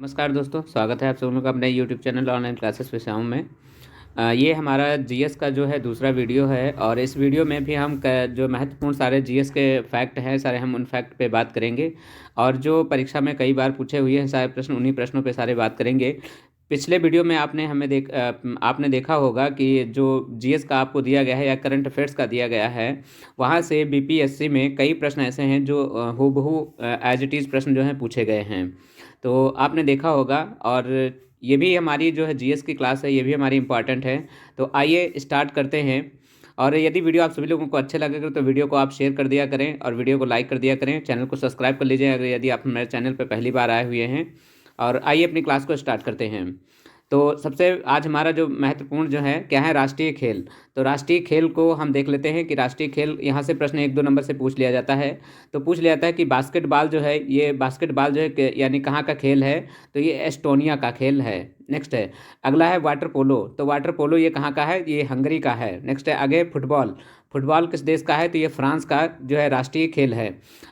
नमस्कार दोस्तों, स्वागत है आप सब लोगों का अपने यूट्यूब चैनल ऑनलाइन क्लासेस विषयों में। ये हमारा जीएस का जो है दूसरा वीडियो है और इस वीडियो में भी हम जो महत्वपूर्ण सारे जीएस के फैक्ट हैं सारे हम उन फैक्ट पे बात करेंगे और जो परीक्षा में कई बार पूछे हुए हैं सारे प्रश्न उन्हीं प्रश्नों पे सारे बात करेंगे। पिछले वीडियो में आपने देखा होगा कि जो जीएस का आपको दिया गया है या करंट अफेयर्स का दिया गया है, वहाँ से बीपीएससी में कई प्रश्न ऐसे हैं जो हूबहू एज इट इज़ प्रश्न जो हैं पूछे गए हैं। तो आपने देखा होगा और ये भी हमारी जो है जीएस की क्लास है, ये भी हमारी इम्पॉर्टेंट है। तो आइए स्टार्ट करते हैं। और यदि वीडियो आप सभी लोगों को अच्छे लगेगा तो वीडियो को आप शेयर कर दिया करें और वीडियो को लाइक कर दिया करें। चैनल को सब्सक्राइब कर लीजिए अगर यदि आप हमारे चैनल पर पहली बार आए हुए हैं। और आइए अपनी क्लास को स्टार्ट करते हैं। तो सबसे आज हमारा जो महत्वपूर्ण जो है क्या है, राष्ट्रीय खेल। तो राष्ट्रीय खेल को हम देख लेते हैं कि राष्ट्रीय खेल यहाँ से प्रश्न 1-2 नंबर से पूछ लिया जाता है। तो पूछ लिया जाता है कि बास्केटबॉल जो है, ये बास्केटबॉल जो है यानी कहाँ का खेल है, तो ये एस्टोनिया का खेल है। नेक्स्ट है, अगला है वाटर पोलो। तो वाटर पोलो ये कहाँ का है, ये हंगरी का है। नेक्स्ट है आगे फुटबॉल। फुटबॉल किस देश का है, तो ये फ्रांस का जो है राष्ट्रीय खेल है।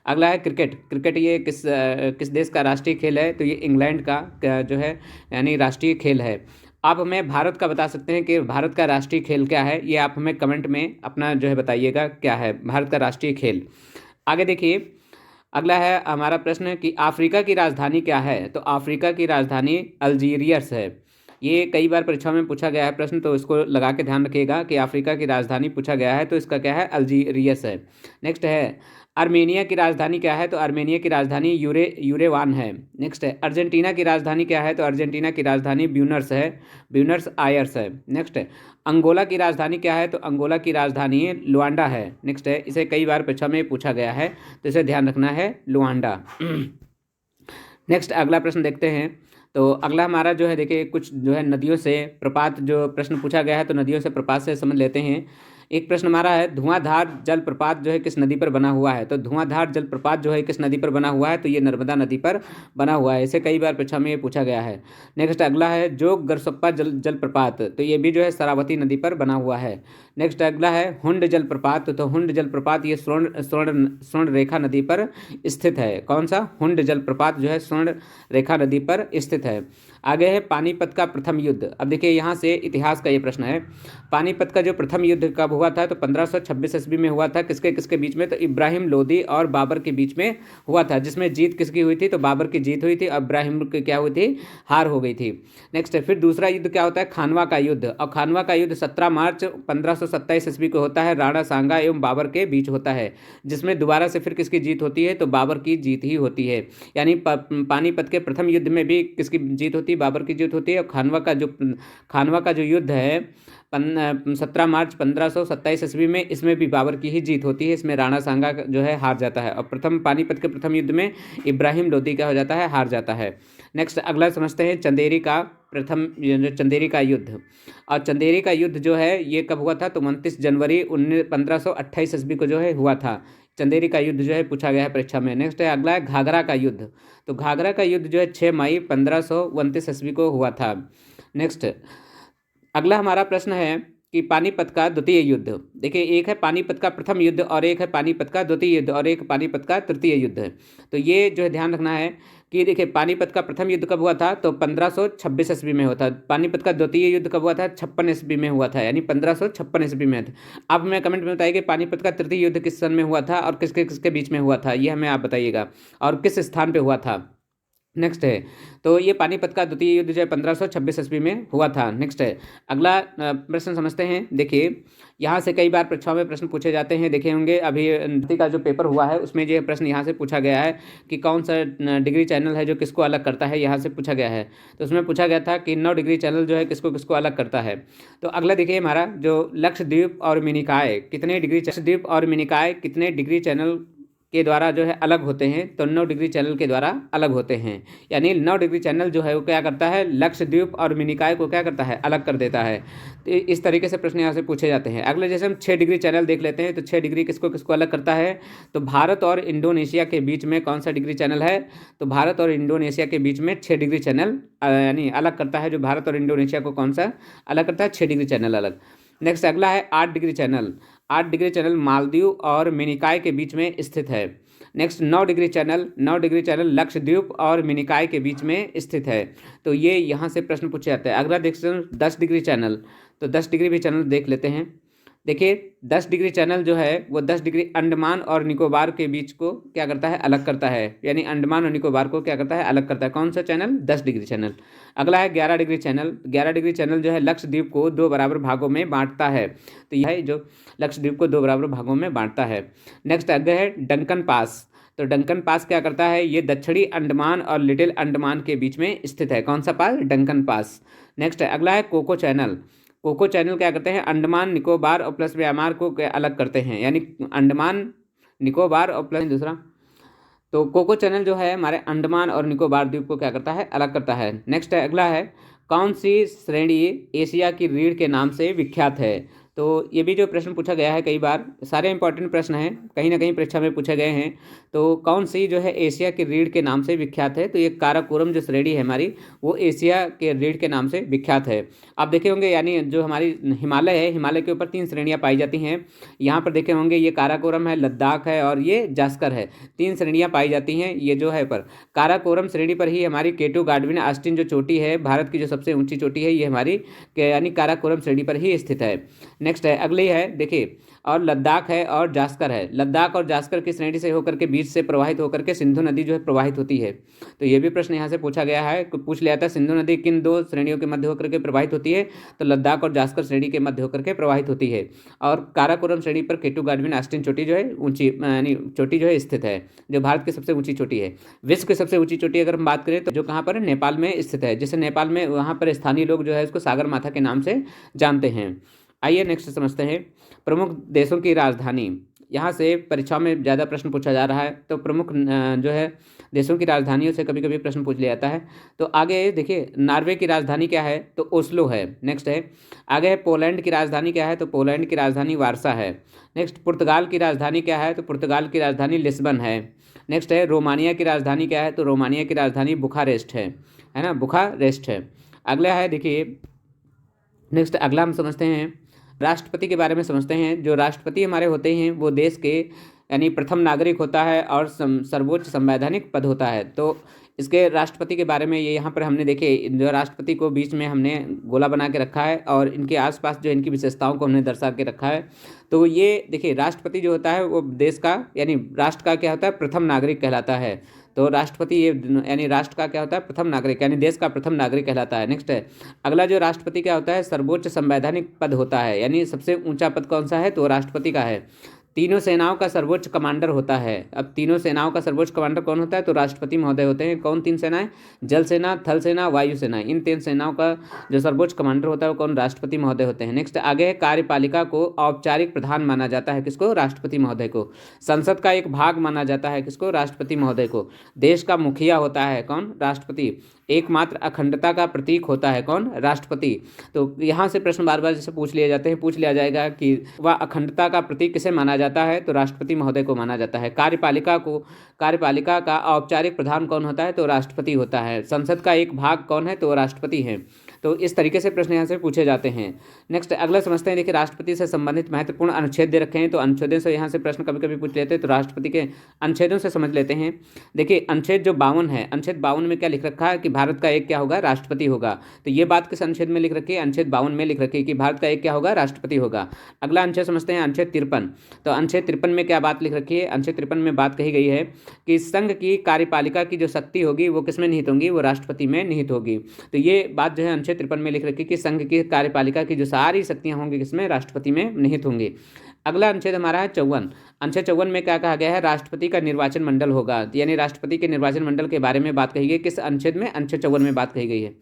अगला है क्रिकेट। क्रिकेट ये किस देश का राष्ट्रीय खेल है, तो ये इंग्लैंड का जो है यानी राष्ट्रीय खेल है। आप हमें भारत का बता सकते हैं कि भारत का राष्ट्रीय खेल क्या है, ये आप हमें कमेंट में अपना जो है बताइएगा क्या है भारत का राष्ट्रीय खेल। आगे देखिए, अगला है हमारा प्रश्न कि अफ्रीका की राजधानी क्या है। तो अफ्रीका की राजधानी अल्जीरियस है। ये कई बार परीक्षा में पूछा गया है प्रश्न, तो इसको लगा के ध्यान रखिएगा कि अफ्रीका की राजधानी पूछा गया है तो इसका क्या है, अल्जीरियस है। नेक्स्ट है, आर्मेनिया की राजधानी क्या है। तो आर्मेनिया की राजधानी यूरेवान है। नेक्स्ट है, अर्जेंटीना की राजधानी क्या है। तो अर्जेंटीना की राजधानी ब्यूनर्स है, ब्यूनर्स आयर्स है। नेक्स्ट है, अंगोला की राजधानी क्या है। तो अंगोला की राजधानी लुआंडा है। नेक्स्ट है, इसे कई बार परीक्षा में पूछा गया है तो इसे ध्यान रखना है, लुआंडा। नेक्स्ट अगला प्रश्न देखते हैं। तो अगला हमारा जो है देखिए, कुछ जो है नदियों से प्रपात जो प्रश्न पूछा गया है, तो नदियों से प्रपात से समझ लेते हैं। एक प्रश्न हमारा है, धुआंधार जलप्रपात जो है किस नदी पर बना हुआ है। तो धुआंधार जलप्रपात जो है किस नदी पर बना हुआ है, तो ये नर्मदा नदी पर बना हुआ है। इसे कई बार परीक्षा में ये पूछा गया है। नेक्स्ट अगला है, जोग गरसप्पा जलप्रपात। तो ये भी जो है शरावती नदी पर बना हुआ है। नेक्स्ट अगला है हुंड जलप्रपात। तो हुंड जलप्रपात ये स्वर्ण रेखा नदी पर स्थित है। कौन सा, हुंड जलप्रपात जो है स्वर्ण रेखा नदी पर स्थित है। आगे है पानीपत का प्रथम युद्ध। अब देखिए यहाँ से इतिहास का ये प्रश्न है, पानीपत का जो प्रथम युद्ध कब हुआ था। तो 1526 ईस्वी में हुआ था। किसके किसके बीच में, तो इब्राहिम लोदी और बाबर के बीच में हुआ था। जिसमें जीत किसकी हुई थी, तो बाबर की जीत हुई थी, इब्राहिम की क्या हुई थी, हार हो गई थी। नेक्स्ट है, फिर दूसरा युद्ध क्या होता है, खानवा का युद्ध। और खानवा का युद्ध 17 मार्च 1527 ईस्वी को होता है, राणा सांगा एवं बाबर के बीच होता है। जिसमें दोबारा से फिर किसकी जीत होती है, तो बाबर की जीत ही होती है। यानी पानीपत के प्रथम युद्ध में भी किसकी जीत होती है, बाबर की जीत होती है। और खानवा का जो युद्ध है 17 मार्च 1527 ईस्वी में, इसमें भी बाबर की ही जीत होती है। इसमें राणा सांगा जो है हार जाता है। और पानीपत के प्रथम युद्ध में इब्राहिम लोदी क्या हो जाता है, हार जाता है। नेक्स्ट अगला समझते हैं, चंदेरी का युद्ध। और चंदेरी का युद्ध जो है ये कब हुआ था, तो 29 जनवरी 1528 ईस्वी को जो है हुआ था। चंदेरी का युद्ध जो है पूछा गया है परीक्षा में। नेक्स्ट है अगला है घाघरा का युद्ध। तो घाघरा का युद्ध जो है 6 मई 1529 ईस्वी को हुआ था। नेक्स्ट अगला हमारा प्रश्न है कि पानीपत का द्वितीय युद्ध। देखिए, एक है पानीपत का प्रथम युद्ध और एक है पानीपत का द्वितीय युद्ध और एक पानीपत का तृतीय युद्ध है। तो ये जो है ध्यान रखना है कि देखिए, पानीपत का प्रथम युद्ध कब हुआ था, तो 1526 ईस्वी में हुआ था। पानीपत का द्वितीय युद्ध कब हुआ था, 56 ईस्वी में हुआ था, यानी 1556 ईस्वी में था। अब हमें कमेंट में बताइए कि पानीपत का तृतीय युद्ध किस सन में हुआ था और किसके किसके बीच में हुआ था, ये हमें आप बताइएगा, और किस स्थान पर हुआ था। नेक्स्ट है, तो ये पानीपत का द्वितीय युद्ध जो है 1526 ईस्वी में हुआ था। नेक्स्ट है अगला प्रश्न समझते हैं। देखिए, यहाँ से कई बार परीक्षाओं में प्रश्न पूछे जाते हैं, देखे होंगे अभी नीति का जो पेपर हुआ है उसमें जो प्रश्न यहाँ से पूछा गया है कि कौन सा डिग्री चैनल है जो किसको अलग करता है, यहाँ से पूछा गया है। तो उसमें पूछा गया था कि 9 डिग्री चैनल जो है किसको किसको अलग करता है। तो अगला देखिए, हमारा जो लक्षद्वीप और मिनिकॉय कितने डिग्री चैनल के द्वारा जो है अलग होते हैं, तो 9 डिग्री चैनल के द्वारा अलग होते हैं। यानी 9 डिग्री चैनल जो है वो क्या करता है, लक्षद्वीप और मिनिकॉय को क्या करता है, अलग कर देता है। तो इस तरीके से प्रश्न यहाँ से पूछे जाते हैं। अगले जैसे हम 6 डिग्री चैनल देख लेते हैं, तो 6 डिग्री किसको किसको अलग करता है, तो भारत और इंडोनेशिया के बीच में कौन सा डिग्री चैनल है, तो भारत और इंडोनेशिया के बीच में 6 डिग्री चैनल यानी अलग करता है। जो भारत और इंडोनेशिया को कौन सा अलग करता है, 6 डिग्री चैनल अलग। नेक्स्ट अगला है 8 degree channel. 8 degree channel Maldives और मिनिकॉय के बीच में स्थित है। नेक्स्ट 9 डिग्री चैनल लक्षद्वीप और मिनिकॉय के बीच में स्थित है। तो ये यहाँ से प्रश्न पूछे जाते हैं। अगला देख सकते हैं 10 डिग्री चैनल, तो 10 डिग्री भी चैनल देख लेते हैं। देखिए 10 डिग्री चैनल जो है वो 10 डिग्री अंडमान और निकोबार के बीच को क्या करता है, अलग करता है, यानी अंडमान और निकोबार को क्या करता है, अलग करता है। कौन सा चैनल, 10 डिग्री चैनल। अगला है 11 डिग्री चैनल। 11 डिग्री चैनल जो है लक्षद्वीप को 2 बराबर भागों में बांटता है। तो यह है जो लक्षद्वीप को 2 बराबर भागों में बांटता है। नेक्स्ट अगला है डंकन पास। तो डंकन पास क्या करता है, ये दक्षिणी अंडमान और लिटिल अंडमान के बीच में स्थित है। कौन सा पास, डंकन पास। नेक्स्ट अगला है कोको चैनल। कोको चैनल क्या करते हैं, अंडमान निकोबार और प्लस म्यांमार को अलग करते हैं, यानी अंडमान निकोबार और प्लस दूसरा। तो कोको चैनल जो है हमारे अंडमान और निकोबार द्वीप को क्या करता है, अलग करता है। नेक्स्ट है अगला है कौन सी श्रेणी एशिया की रीढ़ के नाम से विख्यात है। तो ये भी जो प्रश्न पूछा गया है कई बार, सारे इंपॉर्टेंट प्रश्न हैं, कहीं ना कहीं परीक्षा में पूछे गए हैं। तो कौन सी जो है एशिया की रीढ़ के नाम से विख्यात है, तो ये काराकोरम जो श्रेणी है हमारी वो एशिया के रीढ़ के नाम से विख्यात है। आप देखे होंगे यानी जो हमारी हिमालय है, हिमालय के ऊपर 3 श्रेणियाँ पाई जाती हैं। यहाँ पर देखे होंगे ये काराकोरम है, लद्दाख है और ये जास्कर है। 3 श्रेणियाँ पाई जाती हैं ये जो है पर काराकोरम श्रेणी पर ही हमारी केटू गाडविन ऑस्टिन जो चोटी है, भारत की जो सबसे ऊंची चोटी है, ये हमारी यानी काराकोरम श्रेणी पर ही स्थित है। नेक्स्ट है अगली है देखिए, और लद्दाख है और जास्कर है। लद्दाख और जास्कर की श्रेणी से होकर के बीच से प्रवाहित होकर के सिंधु नदी जो है प्रवाहित होती है। तो ये भी प्रश्न यहाँ से पूछा गया है, पूछ लिया था सिंधु नदी किन 2 श्रेणियों के मध्य होकर के प्रवाहित होती है, तो लद्दाख और जास्कर श्रेणी के मध्य होकर के प्रवाहित होती है। और काराकोरम श्रेणी पर केटू गाडविन ऑस्टिन चोटी जो है ऊंची यानी चोटी जो है स्थित है, जो भारत की सबसे ऊंची चोटी है। विश्व की सबसे ऊंची चोटी अगर हम बात करें तो जो कहाँ पर है, नेपाल में स्थित है, जिसे नेपाल में वहाँ पर स्थानीय लोग जो है इसको सागर माथा के नाम से जानते हैं। आइए नेक्स्ट समझते हैं प्रमुख देशों की राजधानी। यहाँ से परीक्षा में ज़्यादा प्रश्न पूछा जा रहा है, तो प्रमुख जो है देशों की राजधानियों से कभी कभी प्रश्न पूछ लिया जाता है। तो आगे देखिए नॉर्वे की राजधानी क्या है, तो ओस्लो है। नेक्स्ट है आगे है पोलैंड की राजधानी क्या है, तो पोलैंड की राजधानी वारसा है। नेक्स्ट पुर्तगाल की राजधानी क्या है, तो पुर्तगाल की राजधानी लिस्बन है। नेक्स्ट है रोमानिया की राजधानी क्या है, तो रोमानिया की राजधानी बुखारेस्ट है ना, बुखारेस्ट है। अगला है देखिए नेक्स्ट अगला हम समझते हैं राष्ट्रपति के बारे में समझते हैं। जो राष्ट्रपति हमारे होते हैं वो देश के यानी प्रथम नागरिक होता है और सर्वोच्च संवैधानिक पद होता है। तो इसके राष्ट्रपति के बारे में ये यहाँ पर हमने देखे, जो राष्ट्रपति को बीच में हमने गोला बना के रखा है और इनके आसपास जो इनकी विशेषताओं को हमने दर्शा के रखा है। तो ये देखिए राष्ट्रपति जो होता है वो देश का यानी राष्ट्र का क्या होता है, प्रथम नागरिक कहलाता है। तो राष्ट्रपति ये यानी राष्ट्र का क्या होता है, प्रथम नागरिक, यानी देश का प्रथम नागरिक कहलाता है। नेक्स्ट है अगला जो राष्ट्रपति क्या होता है, सर्वोच्च संवैधानिक पद होता है, यानी सबसे ऊंचा पद कौन सा है, तो राष्ट्रपति का है। तीनों सेनाओं का सर्वोच्च कमांडर होता है। अब तीनों सेनाओं का सर्वोच्च कमांडर कौन होता है, तो राष्ट्रपति महोदय होते हैं। कौन 3 सेनाएं, जल सेना, थल सेना, वायु सेना, इन 3 सेनाओं का जो सर्वोच्च कमांडर होता है वो कौन, राष्ट्रपति महोदय होते हैं। नेक्स्ट आगे है कार्यपालिका को औपचारिक प्रधान माना जाता है, किसको, राष्ट्रपति महोदय को। संसद का एक भाग माना जाता है, किसको, राष्ट्रपति महोदय को। देश का मुखिया होता है कौन, राष्ट्रपति। एकमात्र अखंडता का प्रतीक होता है कौन, राष्ट्रपति। तो यहाँ से प्रश्न बार बार जैसे पूछ लिया जाते हैं, पूछ लिया जाएगा कि वह अखंडता का प्रतीक किसे माना जाता है, तो राष्ट्रपति महोदय को माना जाता है। कार्यपालिका का औपचारिक प्रधान कौन होता है, तो राष्ट्रपति होता है। संसद का एक भाग कौन है, तो राष्ट्रपति है। तो इस तरीके से प्रश्न यहाँ से पूछे जाते हैं। नेक्स्ट अगला समझते हैं, देखिए राष्ट्रपति से संबंधित महत्वपूर्ण अनुच्छेद दे रखे हैं, तो अनुच्छेदों से यहाँ से प्रश्न कभी कभी पूछ लेते हैं, तो राष्ट्रपति के अनुच्छेदों से समझ लेते हैं। देखिए अनुच्छेद जो 52 है, अनुच्छेद 52 में क्या लिख रखा है कि भारत का एक क्या होगा, राष्ट्रपति होगा। तो ये बात किस अनुच्छेद में लिख रखी है, अनुच्छेद 52 में लिख रखी है कि भारत का एक क्या होगा, राष्ट्रपति होगा। अगला अनुच्छेद समझते हैं अनुच्छेद 53। तो अनुच्छेद 53 में क्या बात लिख रखी है, अनुच्छेद 53 में बात कही गई है कि संघ की कार्यपालिका की जो शक्ति होगी वो किसमें निहित होगी, वो राष्ट्रपति में निहित होगी। तो ये बात जो है अनुच्छेद 53 में लिख रखी है कि संघ की कार्यपालिका की जो सारी शक्तियां होंगी किसमें, राष्ट्रपति में निहित होंगी। अगला अनुच्छेद हमारा है 54। अनुच्छेद 54 में क्या कहा गया है, राष्ट्रपति का निर्वाचन मंडल होगा, यानी राष्ट्रपति के निर्वाचन मंडल के बारे में बात कही गई। किस अनुच्छेद में, अनुच्छेद 54 में बात कही गई है।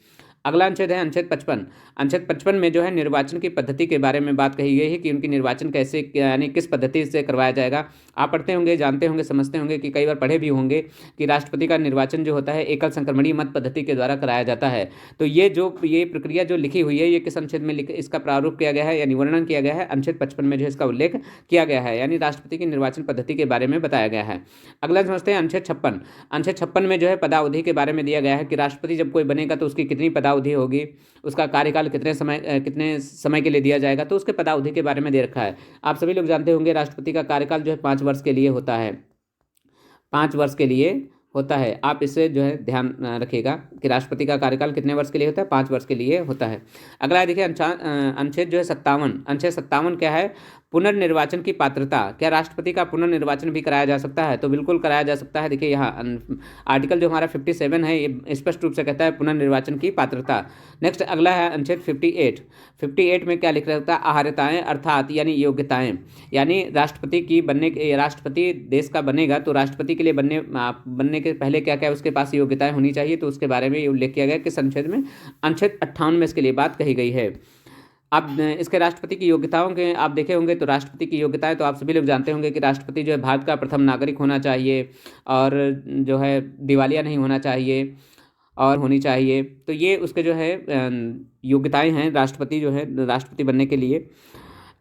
अगला अनुच्छेद है अनुच्छेद 55। अनुच्छेद 55 में जो है निर्वाचन की पद्धति के बारे में बात कही गई है कि उनकी निर्वाचन कैसे यानी किस पद्धति से करवाया जाएगा। आप पढ़ते होंगे, जानते होंगे, समझते होंगे कि कई बार पढ़े भी होंगे कि राष्ट्रपति का निर्वाचन जो होता है एकल संक्रमणीय मत पद्धति के द्वारा कराया जाता है। तो ये प्रक्रिया जो लिखी हुई है ये किस अनुच्छेद में इसका प्रारूप किया गया है यानी वर्णन किया गया है, अनुच्छेद 55 में जो है इसका उल्लेख किया गया है, यानी राष्ट्रपति की निर्वाचन पद्धति के बारे में बताया गया है। अगला समझते हैं अनुच्छेद 56। अनुच्छेद 56 में जो है पदावधि के बारे में दिया गया है कि राष्ट्रपति जब कोई बनेगा तो उसकी कितनी पदावधि होगी, उसका कार्यकाल कितने समय के लिए दिया जाएगा, तो उसके पदावधि के बारे में दे रखा है। आप सभी लोग जानते होंगे राष्ट्रपति का कार्यकाल जो है 5 वर्ष के लिए होता है। 5 वर्ष के लिए होता है। आप इससे जो है ध्यान रखिएगा कि राष्ट्रपति का कार्यकाल कितने वर्ष के लिए होता है, 5 वर्ष के लिए होता है। अगला है देखिए अनुच्छेद जो है 57, अनुच्छेद 57 क्या है, पुनर्निर्वाचन की पात्रता। क्या राष्ट्रपति का पुनर्निर्वाचन भी कराया जा सकता है? तो बिल्कुल कराया जा सकता है। देखिए यहाँ आर्टिकल जो हमारा 57 है ये स्पष्ट रूप से कहता है पुनर्निर्वाचन की पात्रता। नेक्स्ट अगला है अनुच्छेद 58। 58 में क्या लिख रहता है, आहार्यताएं अर्थात यानी योग्यताएं, यानी राष्ट्रपति देश का बनेगा तो राष्ट्रपति के लिए बनने के पहले क्या क्या उसके पास योग्यताएं होनी चाहिए, तो उसके बारे में ये उल्लेख किया गया किस अनुच्छेद में, अनुच्छेद 58 में इसके लिए बात कही गई है। अब इसके राष्ट्रपति की योग्यताओं के आप देखे होंगे, तो राष्ट्रपति की योग्यताएं तो आप सभी लोग जानते होंगे कि राष्ट्रपति जो है भारत का प्रथम नागरिक होना चाहिए और जो है दिवालिया नहीं होना चाहिए और होनी चाहिए। तो ये उसके जो है योग्यताएं हैं राष्ट्रपति जो है राष्ट्रपति बनने के लिए।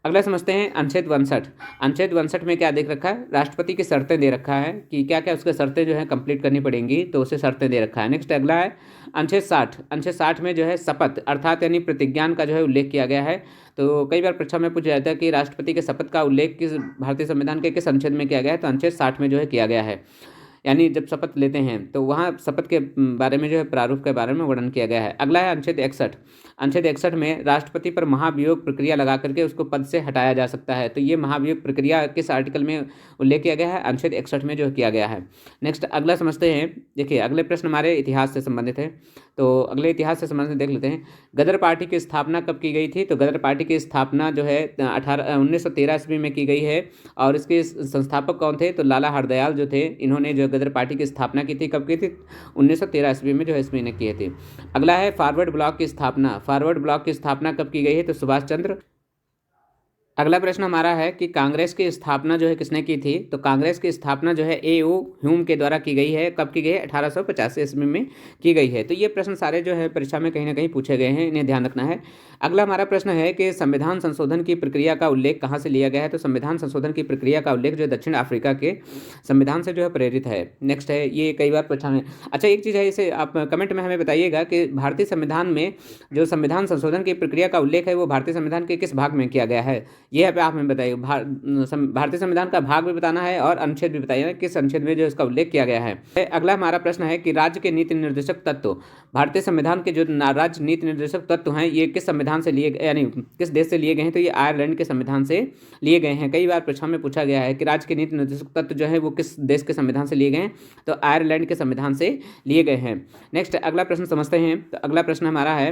अगला समझते हैं अनुच्छेद 62। अनुच्छेद 62 में क्या देख रखा है, राष्ट्रपति की शर्तें दे रखा है कि क्या क्या उसके शर्तें जो है कंप्लीट करनी पड़ेंगी, तो उसे शर्तें दे रखा है। नेक्स्ट अगला है अनुच्छेद 60। अनुच्छेद 60 में जो है शपथ अर्थात यानी प्रतिज्ञान का जो है उल्लेख किया गया है। तो कई बार परीक्षा में पूछा जाता है कि राष्ट्रपति के शपथ का उल्लेख किस भारतीय संविधान के किस अनुच्छेद में किया गया है, तो अनुच्छेद 60 में जो है किया गया है। यानी जब शपथ लेते हैं तो वहाँ शपथ के बारे में जो है प्रारूप के बारे में वर्णन किया गया है। अगला है अनुच्छेद 61। अनुच्छेद 61 में राष्ट्रपति पर महाभियोग प्रक्रिया लगा करके उसको पद से हटाया जा सकता है। तो ये महाभियोग प्रक्रिया किस आर्टिकल में उल्लेख किया गया है, अनुच्छेद 61 में जो किया गया है। नेक्स्ट अगला समझते हैं, देखिए अगले प्रश्न हमारे इतिहास से संबंधित है, तो अगले इतिहास से संबंधित देख लेते हैं। गदर पार्टी की स्थापना कब की गई थी, तो गदर पार्टी की स्थापना जो है 1913 ईस्वी में की गई है। और इसके संस्थापक कौन थे, तो लाला हरदयाल जो थे, इन्होंने जो गदर पार्टी की स्थापना की थी, कब की थी, 1913 ईस्वी में जो है इसमें ने किए थे। अगला है फॉरवर्ड ब्लॉक की स्थापना। फॉरवर्ड ब्लॉक की स्थापना कब की गई है, तो सुभाष चंद्र। अगला प्रश्न हमारा है कि कांग्रेस की स्थापना जो है किसने की थी, तो कांग्रेस की स्थापना जो है ए.ओ. ह्यूम के द्वारा की गई है। कब की गई है, 1885 ईस्वी में की गई है। तो ये प्रश्न सारे जो है परीक्षा में कहीं ना कहीं पूछे गए हैं, इन्हें ध्यान रखना है। अगला हमारा प्रश्न है कि संविधान संशोधन की प्रक्रिया का उल्लेख कहाँ से लिया गया है, तो संविधान संशोधन की प्रक्रिया का उल्लेख जो दक्षिण अफ्रीका के संविधान से जो है प्रेरित है। नेक्स्ट है, ये कई बार परीक्षा में, अच्छा एक चीज़ है, इसे आप कमेंट में हमें बताइएगा कि भारतीय संविधान में जो संविधान संशोधन की प्रक्रिया का उल्लेख है वो भारतीय संविधान के किस भाग में किया गया है, ये है पे आप हमें बताइए। भारतीय संविधान का भाग भी बताना है और अनुच्छेद भी बताइए किस अनुच्छेद में जो इसका उल्लेख किया गया है। अगला हमारा प्रश्न है कि राज्य के नीति निर्देशक तत्व, भारतीय संविधान के जो राज्य नीति निर्देशक तत्व हैं ये किस संविधान से लिए यानी किस देश से लिए गए हैं, तो ये आयरलैंड के संविधान से लिए गए हैं। कई बार परीक्षा में पूछा गया है कि राज्य के नीति निर्देशक तत्व जो है वो किस देश के संविधान से लिए गए हैं, तो आयरलैंड के संविधान से लिए गए हैं। नेक्स्ट अगला प्रश्न समझते हैं, तो अगला प्रश्न हमारा है,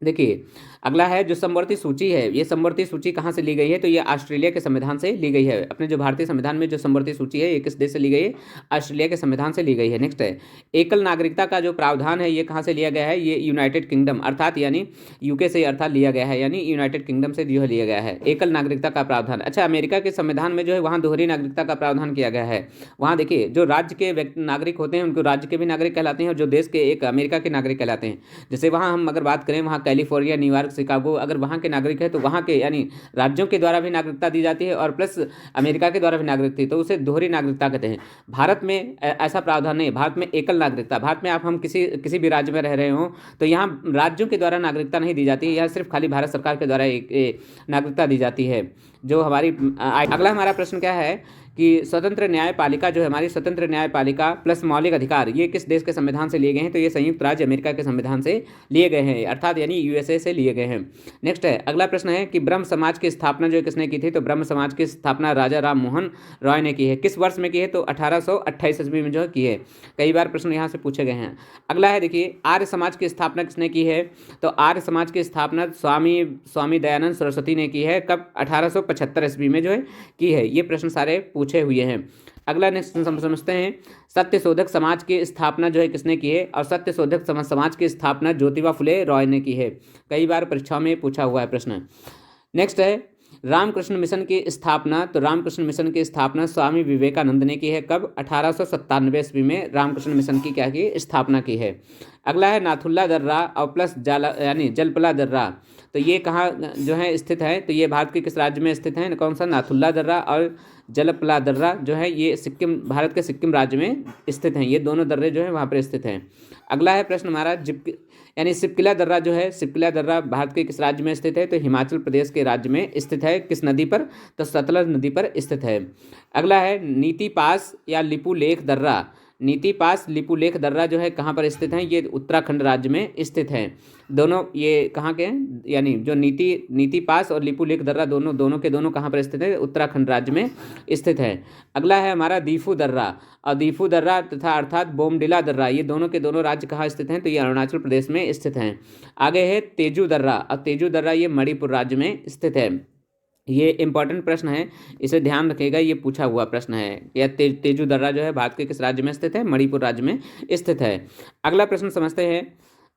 देखिए अगला है जो समवर्ती सूची है, ये समवर्ती सूची कहाँ से ली गई है, तो ये ऑस्ट्रेलिया के संविधान से ली गई है। अपने जो भारतीय संविधान में जो समवर्ती सूची है ये किस देश से ली गई है, ऑस्ट्रेलिया के संविधान से ली गई है। नेक्स्ट है एकल नागरिकता का जो प्रावधान है ये कहाँ से लिया गया है, ये यूनाइटेड किंगडम अर्थात यानी यूके से अर्थात लिया गया है, यानी यूनाइटेड किंगडम से जो है लिया गया है एकल नागरिकता का प्रावधान। अच्छा अमेरिका के संविधान में जो है वहाँ दोहरी नागरिकता का प्रावधान किया गया है। वहाँ देखिए जो राज्य के नागरिक होते हैं उनको राज्य के भी नागरिक कहलाते हैं और जो देश के एक अमेरिका के नागरिक कहलाते हैं। जैसे वहाँ हम अगर बात करें, वहाँ कैलिफोर्निया, न्यूयॉर्क, शिकागो, अगर वहाँ के नागरिक है तो वहाँ के यानी राज्यों के द्वारा भी नागरिकता दी जाती है और प्लस अमेरिका के द्वारा भी नागरिकता, तो उसे दोहरी नागरिकता कहते हैं। भारत में ऐसा प्रावधान नहीं, भारत में एकल नागरिकता। भारत में आप हम किसी भी राज्य में रह रहे हो तो यहाँ राज्यों के द्वारा नागरिकता नहीं दी जाती है, यहाँ सिर्फ खाली भारत सरकार के द्वारा एक नागरिकता दी जाती है जो हमारी। अगला हमारा प्रश्न क्या है कि स्वतंत्र न्यायपालिका जो है हमारी स्वतंत्र न्यायपालिका प्लस मौलिक अधिकार ये किस देश के संविधान से लिए गए हैं, तो ये संयुक्त राज्य अमेरिका के संविधान से लिए गए हैं अर्थात यानी यूएसए से लिए गए हैं। नेक्स्ट है अगला प्रश्न है कि ब्रह्म समाज की स्थापना जो किसने की थी, तो ब्रह्म समाज की स्थापना राजा राम मोहन रॉय ने की है। किस वर्ष में की है, तो 1828 ईस्वी में जो की है। कई बार प्रश्न यहाँ से पूछे गए हैं। अगला है देखिए आर्य समाज की स्थापना किसने की है, तो आर्य समाज की स्थापना स्वामी दयानंद सरस्वती ने की है। कब, 1875 ईस्वी में जो है की है। ये प्रश्न सारे पूछे हुए हैं। अगला नेक्स्ट समझते हैं सत्यशोधक समाज की स्थापना जो है किसने की है, और सत्यशोधक समाज की स्थापना ज्योतिबा फुले रॉय ने की है। कई बार परीक्षा में पूछा हुआ है प्रश्न। नेक्स्ट है रामकृष्ण मिशन की स्थापना, तो रामकृष्ण मिशन की स्थापना स्वामी विवेकानंद ने की है। कब, 1897 ईस्वी में रामकृष्ण मिशन की क्या की स्थापना की है। अगला है नाथुल्ला दर्रा और प्लस जाला यानी जलपला दर्रा, तो ये कहाँ जो है स्थित है, तो ये भारत के किस राज्य में स्थित है, कौन सा, नाथुल्ला दर्रा और जलपला दर्रा जो है ये सिक्किम, भारत के सिक्किम राज्य में स्थित हैं, ये दोनों दर्रे जो है वहाँ पर स्थित हैं। अगला है प्रश्न हमारा यानी सिपकिला दर्रा जो है, सिपकिला दर्रा भारत के किस राज्य में स्थित है, तो हिमाचल प्रदेश के राज्य में स्थित है, किस नदी पर, तो सतलज नदी पर स्थित है। अगला है नीति पास या लिपुलेख दर्रा, नीति पास लिपुलेख दर्रा जो है कहाँ पर स्थित है, ये उत्तराखंड राज्य में स्थित है। दोनों ये कहाँ के हैं, यानी जो नीति पास और लिपुलेख दर्रा दोनों के दोनों कहाँ पर स्थित है, उत्तराखंड राज्य में स्थित है। अगला है हमारा दीफू दर्रा, और दीफू दर्रा तथा अर्थात बोमडिला दर्रा, ये दोनों के दोनों राज्य कहाँ स्थित हैं, तो ये अरुणाचल प्रदेश में स्थित हैं। आगे है तेजू दर्रा, और तेजू दर्रा ये मणिपुर राज्य में स्थित है। ये इंपॉर्टेंट प्रश्न है, इसे ध्यान रखिएगा, ये पूछा हुआ प्रश्न है। यह तेजू दर्रा जो है भारत के किस राज्य में स्थित है, मणिपुर राज्य में स्थित है। अगला प्रश्न समझते हैं।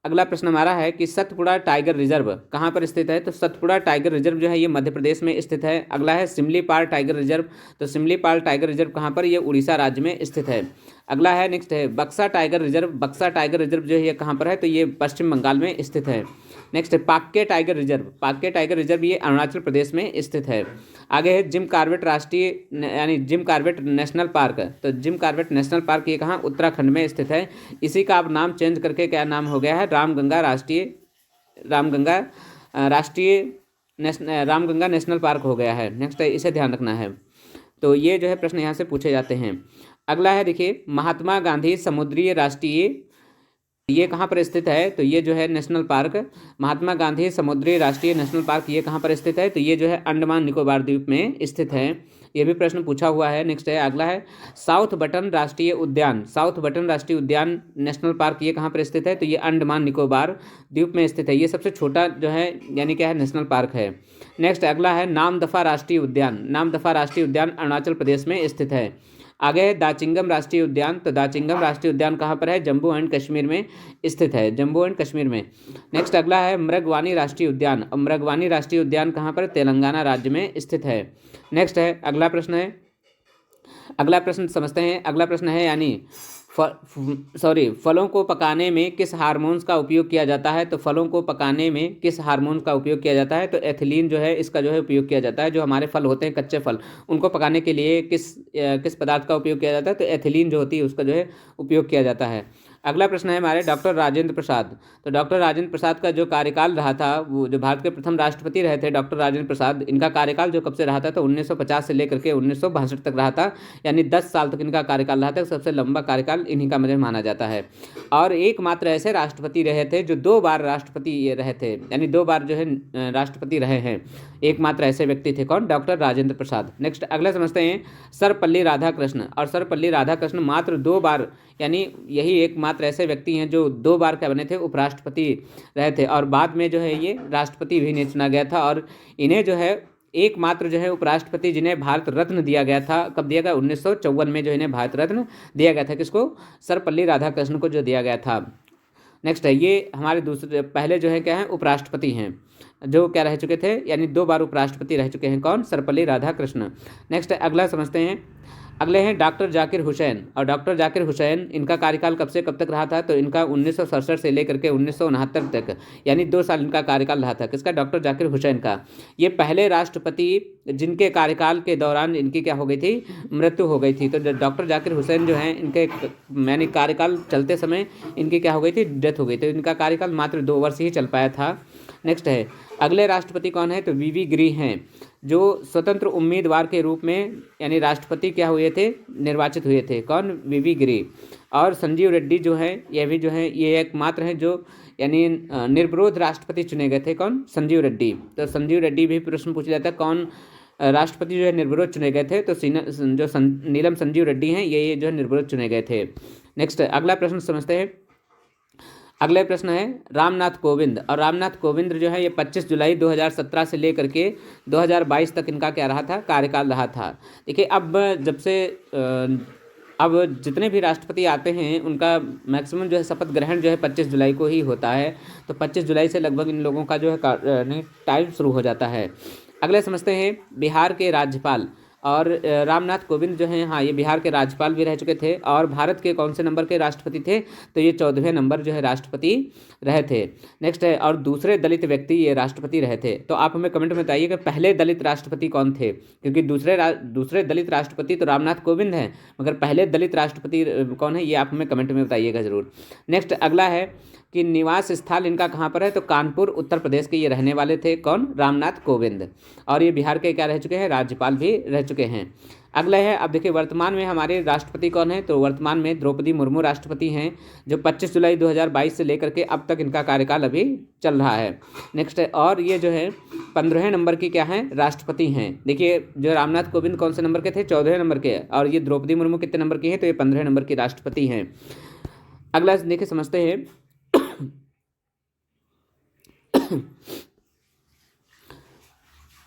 अगला प्रश्न हमारा है कि सतपुड़ा टाइगर रिजर्व कहाँ पर स्थित है, तो सतपुड़ा टाइगर रिजर्व जो है ये मध्य प्रदेश में स्थित है। अगला है सिमलीपाल टाइगर रिजर्व, तो सिमलीपाल टाइगर रिजर्व कहाँ पर, ये उड़ीसा राज्य में स्थित है। अगला है नेक्स्ट है बक्सा टाइगर रिजर्व, बक्सा टाइगर रिजर्व जो है ये कहाँ पर है, तो ये पश्चिम बंगाल में स्थित है। नेक्स्ट है Pakke tiger reserve, Pakke tiger reserve ये अरुणाचल प्रदेश में स्थित है। आगे है जिम कॉर्बेट राष्ट्रीय यानी जिम कॉर्बेट नेशनल पार्क, तो जिम कॉर्बेट नेशनल पार्क ये कहाँ, उत्तराखंड में स्थित है। इसी का अब नाम चेंज करके क्या नाम हो गया है, रामगंगा नेशनल पार्क हो गया है। नेक्स्ट है, इसे ध्यान रखना है। तो ये जो है प्रश्न यहाँ से पूछे जाते हैं। अगला है देखिए महात्मा गांधी समुद्रीय राष्ट्रीय, ये कहाँ पर स्थित है, तो ये जो है नेशनल पार्क महात्मा गांधी समुद्री राष्ट्रीय नेशनल पार्क ये कहाँ पर स्थित है, तो ये जो है अंडमान निकोबार द्वीप में स्थित है। ये भी प्रश्न पूछा हुआ है। नेक्स्ट है अगला है साउथ बटन राष्ट्रीय उद्यान, साउथ बटन राष्ट्रीय उद्यान नेशनल पार्क ये कहाँ पर स्थित है, तो ये अंडमान निकोबार द्वीप में स्थित है। ये सबसे छोटा जो है यानी क्या है, नेशनल पार्क है। नेक्स्ट अगला है नामदफा राष्ट्रीय उद्यान, नामदफा राष्ट्रीय उद्यान अरुणाचल प्रदेश में स्थित है। आगे है दाचिंगम राष्ट्रीय उद्यान, तो दाचिंगम राष्ट्रीय उद्यान कहाँ पर है, जम्मू एंड कश्मीर में स्थित है, जम्मू एंड कश्मीर में। नेक्स्ट अगला है मृगवानी राष्ट्रीय उद्यान, और मृगवानी राष्ट्रीय उद्यान कहाँ पर, तेलंगाना राज्य में स्थित है। नेक्स्ट है अगला प्रश्न है, अगला प्रश्न समझते हैं। अगला प्रश्न है यानी फलों को पकाने में किस हार्मोन्स का उपयोग किया जाता है, तो फलों को पकाने में किस हार्मोन्स का उपयोग किया जाता है, तो एथिलीन जो है इसका जो है उपयोग किया जाता है। जो हमारे फल होते हैं कच्चे फल, उनको पकाने के लिए किस पदार्थ का उपयोग किया जाता है, तो एथिलीन जो होती है उसका जो है उपयोग किया जाता है। अगला प्रश्न है हमारे डॉक्टर राजेंद्र प्रसाद, तो डॉक्टर राजेंद्र प्रसाद का जो कार्यकाल रहा था, वो जो भारत के प्रथम राष्ट्रपति रहे थे डॉक्टर राजेंद्र प्रसाद, इनका कार्यकाल जो कब से रहा था, तो 1950 से लेकर के 1962 तक रहा था, यानी 10 साल तक इनका कार्यकाल रहा था। सबसे लंबा कार्यकाल इन्हीं का मुझे माना जाता है। और एकमात्र ऐसे राष्ट्रपति रहे थे जो 2 बार राष्ट्रपति रहे थे, यानी 2 बार जो है राष्ट्रपति रहे हैं, एकमात्र ऐसे व्यक्ति थे। कौन, डॉक्टर राजेंद्र प्रसाद। नेक्स्ट अगला समझते हैं सर्वपल्ली राधाकृष्ण, और सर्वपल्ली राधाकृष्ण मात्र 2 बार, यानी यही एकमात्र ऐसे व्यक्ति हैं जो 2 बार क्या बने थे, उपराष्ट्रपति रहे थे, और बाद में जो है ये राष्ट्रपति भी नहीं चुना गया था। और इन्हें जो है एकमात्र जो है उपराष्ट्रपति जिन्हें भारत रत्न दिया गया था, कब दिया गया, 1954 में जो इन्हें भारत रत्न दिया गया था। किसको, सर्वपल्ली राधाकृष्ण को जो दिया गया था। नेक्स्ट है ये हमारे दूसरे पहले जो है क्या है, उपराष्ट्रपति हैं जो क्या रह चुके थे, यानी 2 बार उपराष्ट्रपति रह चुके हैं। कौन, सर्वपल्ली राधाकृष्ण। नेक्स्ट अगला समझते हैं। अगले हैं डॉक्टर जाकिर हुसैन, और डॉक्टर जाकिर हुसैन इनका कार्यकाल कब से कब तक रहा था, तो इनका 1967 से लेकर के 1969 तक, यानी 2 साल इनका कार्यकाल रहा था। किसका, डॉक्टर जाकिर हुसैन का। ये पहले राष्ट्रपति जिनके कार्यकाल के दौरान इनकी क्या हो गई थी, मृत्यु हो गई थी। तो डॉक्टर जाकिर हुसैन जो हैं इनके यानी कार्यकाल चलते समय इनकी क्या हो गई थी, डेथ हो गई। तो इनका कार्यकाल मात्र 2 वर्ष ही चल पाया था। नेक्स्ट है अगले राष्ट्रपति कौन है, तो वीवी गिरी हैं, जो स्वतंत्र उम्मीदवार के रूप में यानी राष्ट्रपति क्या हुए थे, निर्वाचित हुए थे। कौन, वीवी गिरी। और संजीव रेड्डी जो है ये भी जो है ये एकमात्र हैं जो यानी निर्विरोध राष्ट्रपति चुने गए थे। कौन, संजीव रेड्डी। तो संजीव रेड्डी भी प्रश्न पूछा जाता है कौन राष्ट्रपति जो है निर्विरोध चुने गए थे, तो जो नीलम संजीव रेड्डी हैं ये जो है निर्विरोध चुने गए थे। नेक्स्ट अगला प्रश्न समझते हैं। अगले प्रश्न है रामनाथ कोविंद, और रामनाथ कोविंद जो है ये 25 जुलाई 2017 से लेकर के 2022 तक इनका क्या रहा था, कार्यकाल रहा था। देखिए अब जितने भी राष्ट्रपति आते हैं उनका मैक्सिमम जो है शपथ ग्रहण जो है 25 जुलाई को ही होता है। तो 25 जुलाई से लगभग इन लोगों का जो है टाइम शुरू हो जाता है। अगले समझते हैं बिहार के राज्यपाल, और रामनाथ कोविंद जो हैं, हाँ, ये बिहार के राज्यपाल भी रह चुके थे। और भारत के कौन से नंबर के राष्ट्रपति थे, तो ये 14वें नंबर जो है राष्ट्रपति रहे थे। नेक्स्ट है, और दूसरे दलित व्यक्ति ये राष्ट्रपति रहे थे। तो आप हमें कमेंट में बताइए कि पहले दलित राष्ट्रपति कौन थे, क्योंकि दूसरे दलित राष्ट्रपति तो रामनाथ कोविंद हैं, मगर पहले दलित राष्ट्रपति कौन है, ये आप हमें कमेंट में बताइएगा ज़रूर। नेक्स्ट अगला है कि निवास स्थल इनका कहाँ पर है, तो कानपुर उत्तर प्रदेश के ये रहने वाले थे। कौन, रामनाथ कोविंद। और ये बिहार के क्या रह चुके हैं, राज्यपाल भी रह चुके हैं। अगला है, अब देखिए वर्तमान में हमारे राष्ट्रपति कौन है, तो वर्तमान में द्रौपदी मुर्मू राष्ट्रपति हैं, जो 25 जुलाई 2022 से लेकर के अब तक इनका कार्यकाल अभी चल रहा है। नेक्स्ट है, और ये जो है 15वें नंबर की क्या हैं, राष्ट्रपति हैं। देखिए जो रामनाथ कोविंद कौन से नंबर के थे, 14वें नंबर के, और ये द्रौपदी मुर्मू कितने नंबर की हैं, तो ये 15वें नंबर की राष्ट्रपति हैं। अगला देखिए समझते हैं।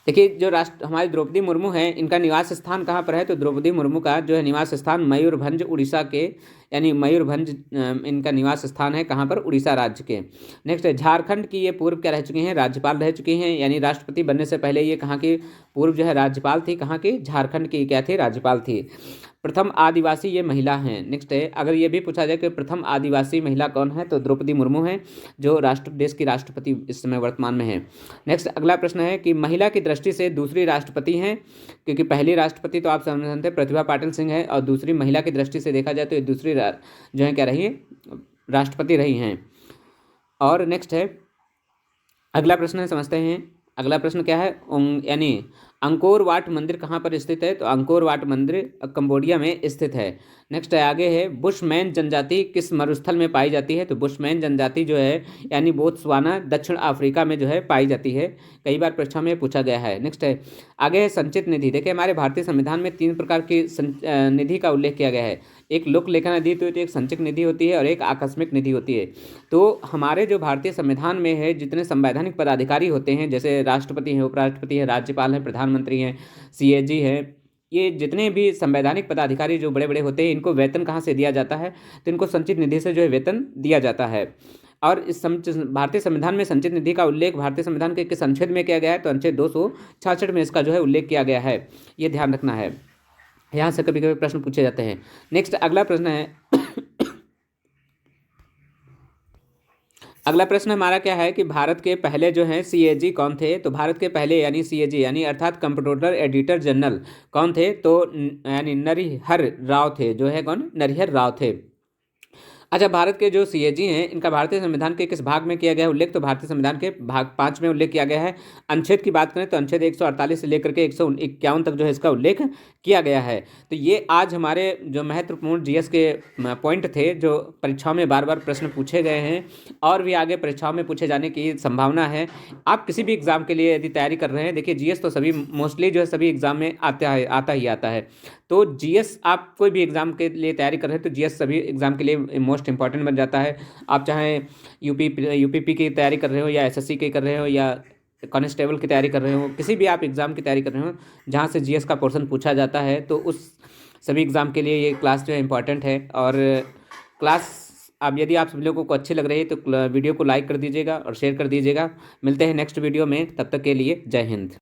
देखिए जो हमारी द्रौपदी मुर्मू हैं, इनका निवास स्थान कहाँ पर है, तो द्रौपदी मुर्मू का जो है निवास स्थान मयूरभंज उड़ीसा के, यानी मयूरभंज इनका निवास स्थान है। कहाँ पर, उड़ीसा राज्य के। नेक्स्ट है, झारखंड की ये पूर्व क्या रह चुकी हैं, राज्यपाल रह चुकी हैं, यानी राष्ट्रपति बनने से पहले ये कहाँ की पूर्व जो है राज्यपाल थी, कहाँ की, झारखंड की क्या थी, राज्यपाल थी। प्रथम आदिवासी ये महिला हैं। नेक्स्ट है, अगर ये भी पूछा जाए कि प्रथम आदिवासी महिला कौन है, तो द्रौपदी मुर्मू हैं, जो देश की राष्ट्रपति इस समय वर्तमान में है। नेक्स्ट अगला प्रश्न है कि महिला की दृष्टि से दूसरी राष्ट्रपति हैं, क्योंकि पहली राष्ट्रपति तो आप जानते हैं प्रतिभा पाटिल सिंह है, और दूसरी महिला की दृष्टि से देखा जाए तो ये दूसरी जो है क्या रही है, राष्ट्रपति रही हैं। और नेक्स्ट है, अगला प्रश्न है, समझते हैं। अगला प्रश्न क्या है, यानी अंकोर वाट मंदिर कहाँ पर स्थित है, तो अंकोर वाट मंदिर कंबोडिया में स्थित है। नेक्स्ट आगे है, बुशमैन जनजाति किस मरुस्थल में पाई जाती है, तो बुशमैन जनजाति जो है यानी बोत्सवाना दक्षिण अफ्रीका में जो है पाई जाती है। कई बार परीक्षा में पूछा गया है। नेक्स्ट है, आगे है संचित निधि। देखिए हमारे भारतीय संविधान में 3 प्रकार की निधि का उल्लेख किया गया है। एक लोक लेखा निधि होती है, एक संचित निधि होती है, और एक आकस्मिक निधि होती है। तो हमारे जो भारतीय संविधान में है, जितने संवैधानिक पदाधिकारी होते हैं, जैसे राष्ट्रपति हैं, उपराष्ट्रपति हैं, राज्यपाल हैं, प्रधानमंत्री हैं, सीएजी हैं, ये जितने भी संवैधानिक पदाधिकारी जो बड़े बड़े होते हैं, इनको वेतन कहाँ से दिया जाता है, तो इनको संचित निधि से जो है वेतन दिया जाता है। और इस भारतीय संविधान में संचित निधि का उल्लेख भारतीय संविधान के किस अनुच्छेद में किया गया है, तो अनुच्छेद 266 में इसका जो है उल्लेख किया गया है। ये ध्यान रखना है, यहाँ से कभी कभी प्रश्न पूछे जाते हैं। नेक्स्ट अगला प्रश्न है अगला प्रश्न हमारा क्या है कि भारत के पहले जो हैं सीएजी कौन थे, तो भारत के पहले यानी सीएजी यानी अर्थात कंप्यूटर एडिटर जनरल कौन थे, तो यानी नरहर राव थे। जो है कौन, नरहर राव थे। अच्छा, भारत के जो सीएजी हैं, इनका भारतीय संविधान के किस भाग में किया गया उल्लेख, तो भारतीय संविधान के भाग 5 में उल्लेख किया गया है। अनुच्छेद की बात करें तो अनुच्छेद 148 से लेकर के 151 तक जो है इसका उल्लेख किया गया है। तो ये आज हमारे जो महत्वपूर्ण जीएस के पॉइंट थे, जो परीक्षाओं में बार बार प्रश्न पूछे गए हैं और भी आगे परीक्षाओं में पूछे जाने की संभावना है। आप किसी भी एग्ज़ाम के लिए यदि तैयारी कर रहे हैं, देखिए जीएस तो सभी मोस्टली जो है सभी एग्ज़ाम में आता ही आता है। तो जीएस आप कोई भी एग्ज़ाम के लिए तैयारी कर रहे हैं तो जीएस सभी एग्ज़ाम के लिए मोस्ट इंपॉर्टेंट बन जाता है। आप चाहे यूपीपी की तैयारी कर रहे हो, या एसएससी की कर रहे हो, या कांस्टेबल की तैयारी कर रहे हो, किसी भी आप एग्ज़ाम की तैयारी कर रहे हो जहाँ से जीएस का पोर्शन पूछा जाता है, तो उस सभी एग्ज़ाम के लिए ये क्लास जो है इंपॉर्टेंट है। और क्लास अब यदि आप सभी लोगों को अच्छी लग रही है तो वीडियो को लाइक कर दीजिएगा और शेयर कर दीजिएगा। मिलते हैं नेक्स्ट वीडियो में, तब तक के लिए जय हिंद।